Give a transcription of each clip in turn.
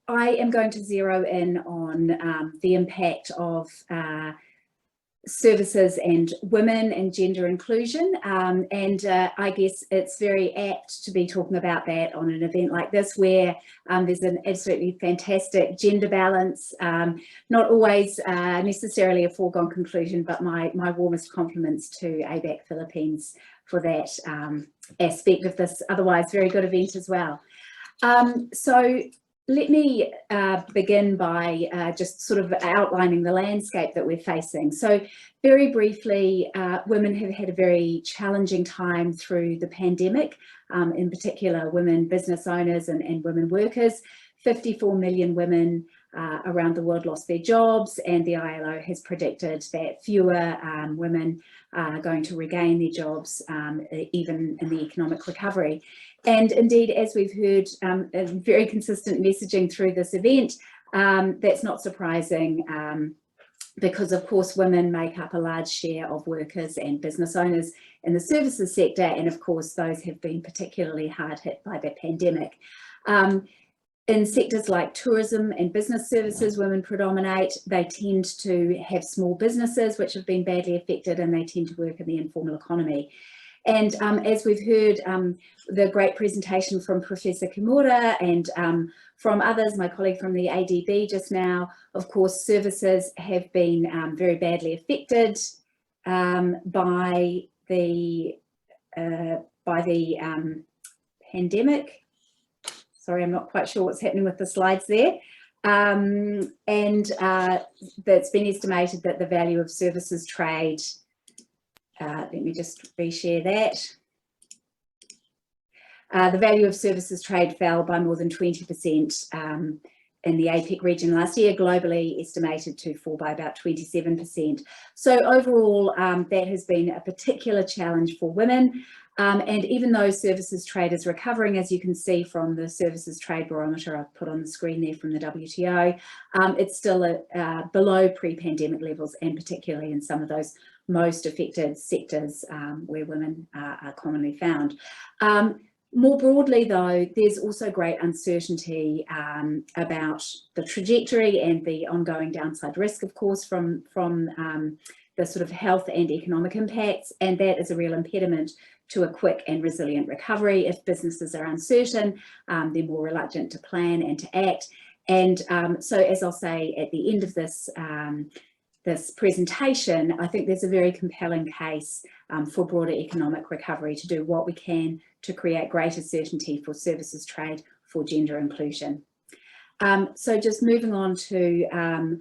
I am going to zero in on the impact of services and women and gender inclusion, and I guess it's very apt to be talking about that on an event like this, where there's an absolutely fantastic gender balance, not always necessarily a foregone conclusion, but my warmest compliments to ABAC Philippines for that aspect of this otherwise very good event as well. So let me begin by just sort of outlining the landscape that we're facing. So very briefly, women have had a very challenging time through the pandemic, in particular women business owners and women workers. 54 million women around the world lost their jobs, and the ILO has predicted that fewer women are going to regain their jobs even in the economic recovery. And indeed, as we've heard, a very consistent messaging through this event, that's not surprising, because of course women make up a large share of workers and business owners in the services sector, and of course those have been particularly hard hit by the pandemic. In sectors like tourism and business services, women predominate. They tend to have small businesses which have been badly affected, and they tend to work in the informal economy. And as we've heard, the great presentation from Professor Kimura and from others, my colleague from the ADB just now, of course, services have been very badly affected by the pandemic. Sorry, I'm not quite sure what's happening with the slides there. And it's been estimated that the value of services trade, let me just reshare that. The value of services trade fell by more than 20% in the APEC region last year, globally estimated to fall by about 27%. So overall, that has been a particular challenge for women. And even though services trade is recovering, as you can see from the services trade barometer I've put on the screen there from the WTO, it's still below pre-pandemic levels, and particularly in some of those most affected sectors where women are commonly found. More broadly, though, there's also great uncertainty about the trajectory and the ongoing downside risk, of course, from the sort of health and economic impacts, and that is a real impediment to a quick and resilient recovery. If businesses are uncertain, they're more reluctant to plan and to act. And so, as I'll say at the end of this this presentation, I think there's a very compelling case for broader economic recovery to do what we can to create greater certainty for services trade for gender inclusion. So just moving on to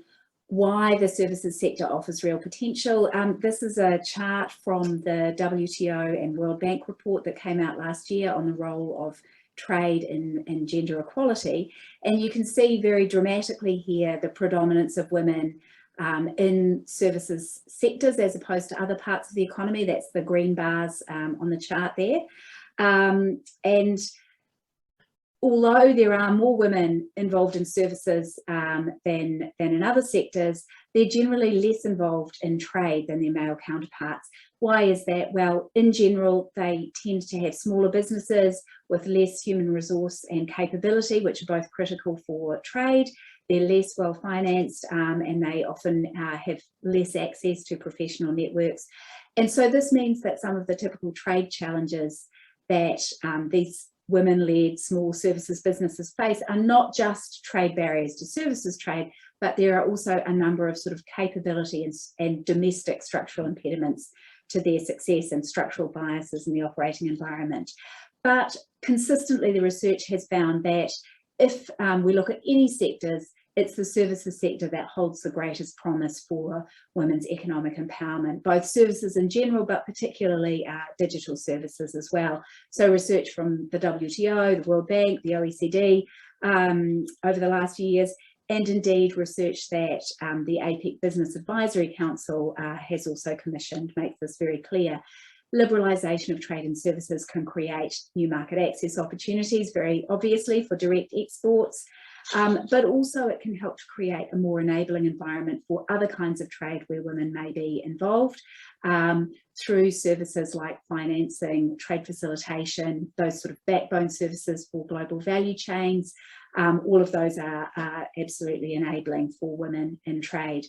why the services sector offers real potential. This is a chart from the WTO and World Bank report that came out last year on the role of trade in gender equality. And you can see very dramatically here the predominance of women in services sectors as opposed to other parts of the economy. That's the green bars on the chart there. And although there are more women involved in services than in other sectors, they're generally less involved in trade than their male counterparts. Why is that? Well, in general, they tend to have smaller businesses with less human resource and capability, which are both critical for trade. They're less well financed, and they often have less access to professional networks. And so this means that some of the typical trade challenges that these women-led small services businesses face are not just trade barriers to services trade, but there are also a number of sort of capability and domestic structural impediments to their success and structural biases in the operating environment. But consistently, the research has found that if we look at any sectors, it's the services sector that holds the greatest promise for women's economic empowerment, both services in general, but particularly digital services as well. So research from the WTO, the World Bank, the OECD over the last few years, and indeed research that the APEC Business Advisory Council has also commissioned makes this very clear. Liberalisation of trade and services can create new market access opportunities, very obviously, for direct exports. but also it can help to create a more enabling environment for other kinds of trade where women may be involved, through services like financing, trade facilitation, those sort of backbone services for global value chains. All of those are absolutely enabling for women in trade.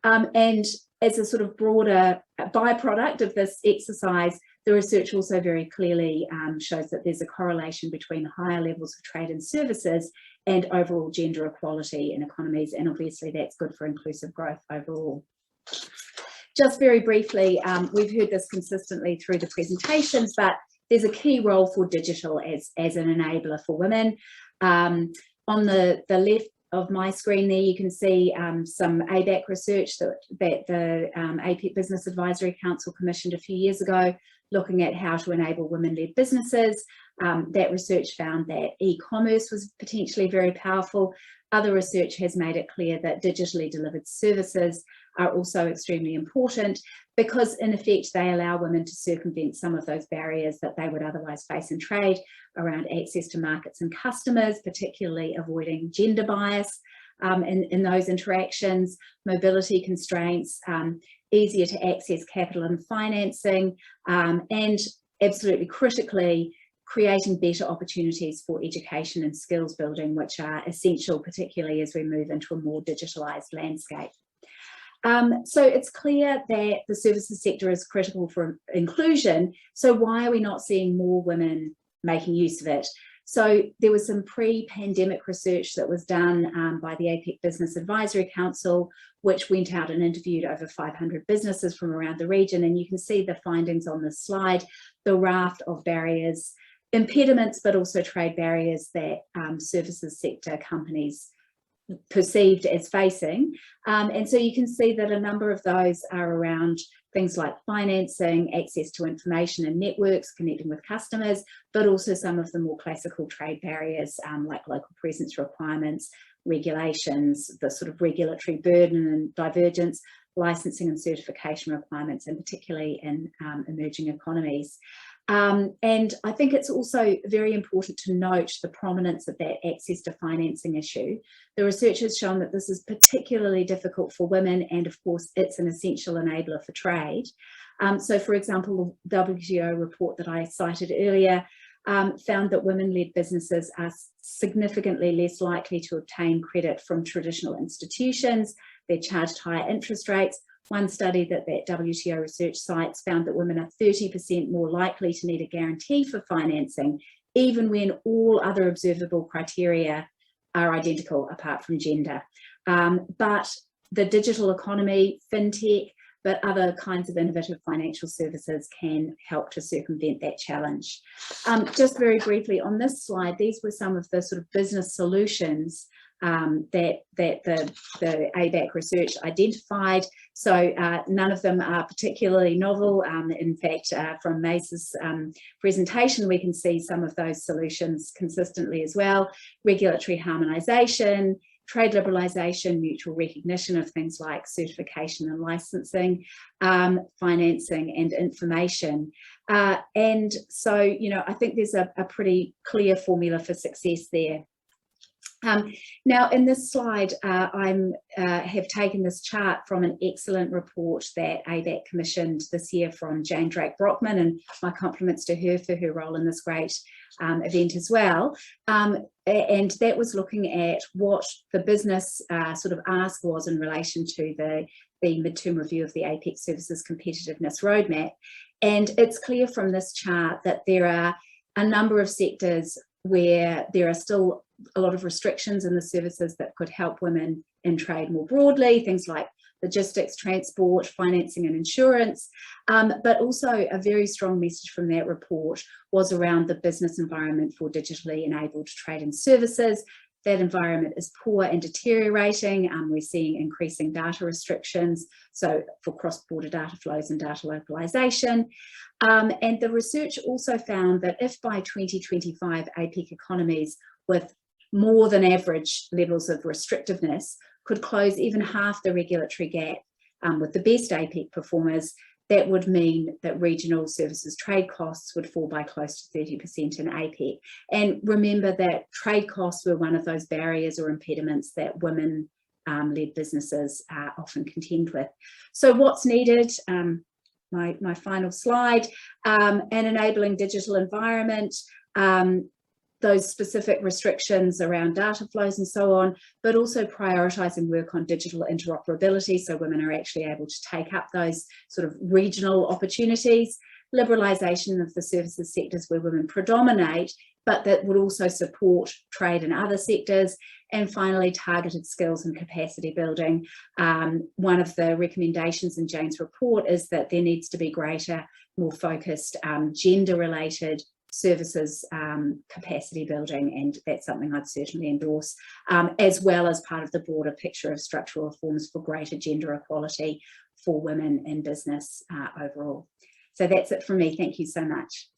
And as a sort of broader byproduct of this exercise, the research also very clearly shows that there's a correlation between higher levels of trade and services and overall gender equality in economies, and obviously that's good for inclusive growth overall. Just very briefly, we've heard this consistently through the presentations, but there's a key role for digital as an enabler for women. On the left of my screen there, you can see some ABAC research that the APEC Business Advisory Council commissioned a few years ago, looking at how to enable women-led businesses. That research found that e-commerce was potentially very powerful. Other research has made it clear that digitally delivered services are also extremely important, because in effect they allow women to circumvent some of those barriers that they would otherwise face in trade around access to markets and customers, particularly avoiding gender bias in those interactions, mobility constraints, easier to access capital and financing, and absolutely critically, creating better opportunities for education and skills building, which are essential, particularly as we move into a more digitalised landscape. So it's clear that the services sector is critical for inclusion. So why are we not seeing more women making use of it? So there was some pre-pandemic research that was done by the APEC Business Advisory Council, which went out and interviewed over 500 businesses from around the region. And you can see the findings on this slide, the raft of barriers, impediments, but also trade barriers that services sector companies perceived as facing. And so you can see that a number of those are around things like financing, access to information and networks, connecting with customers, but also some of the more classical trade barriers like local presence requirements, regulations, the sort of regulatory burden and divergence, licensing and certification requirements, and particularly in emerging economies. And I think it's also very important to note the prominence of that access to financing issue. The research has shown that this is particularly difficult for women, and of course it's an essential enabler for trade. So for example, the WTO report that I cited earlier found that women-led businesses are significantly less likely to obtain credit from traditional institutions. They're charged higher interest rates. One study that WTO research cites found that women are 30% more likely to need a guarantee for financing, even when all other observable criteria are identical apart from gender. But the digital economy, fintech, but other kinds of innovative financial services can help to circumvent that challenge. Just very briefly on this slide, these were some of the sort of business solutions that the ABAC research identified. So none of them are particularly novel. In fact, from Mace's presentation, we can see some of those solutions consistently as well. Regulatory harmonisation, trade liberalisation, mutual recognition of things like certification and licensing, financing and information. And so, you know, I think there's a pretty clear formula for success there. Now in this slide, I have taken this chart from an excellent report that ABAC commissioned this year from Jane Drake-Brockman, and my compliments to her for her role in this great event as well. And that was looking at what the business sort of ask was in relation to the midterm review of the APEC Services Competitiveness Roadmap. And it's clear from this chart that there are a number of sectors where there are still a lot of restrictions in the services that could help women in trade more broadly, things like logistics, transport, financing and insurance, but also a very strong message from that report was around the business environment for digitally enabled trade and services. That environment is poor and deteriorating. We're seeing increasing data restrictions, so for cross-border data flows and data localization. And the research also found that if by 2025 APEC economies with more than average levels of restrictiveness could close even half the regulatory gap with the best APEC performers, that would mean that regional services trade costs would fall by close to 30% in APEC. And remember that trade costs were one of those barriers or impediments that women led businesses often contend with. So what's needed? My final slide, an enabling digital environment, those specific restrictions around data flows and so on, but also prioritising work on digital interoperability so women are actually able to take up those sort of regional opportunities, liberalisation of the services sectors where women predominate, but that would also support trade in other sectors, and finally targeted skills and capacity building. One of the recommendations in Jane's report is that there needs to be greater, more focused gender-related services capacity building, and that's something I'd certainly endorse, as well as part of the broader picture of structural reforms for greater gender equality for women in business overall. So that's it from me. Thank you so much.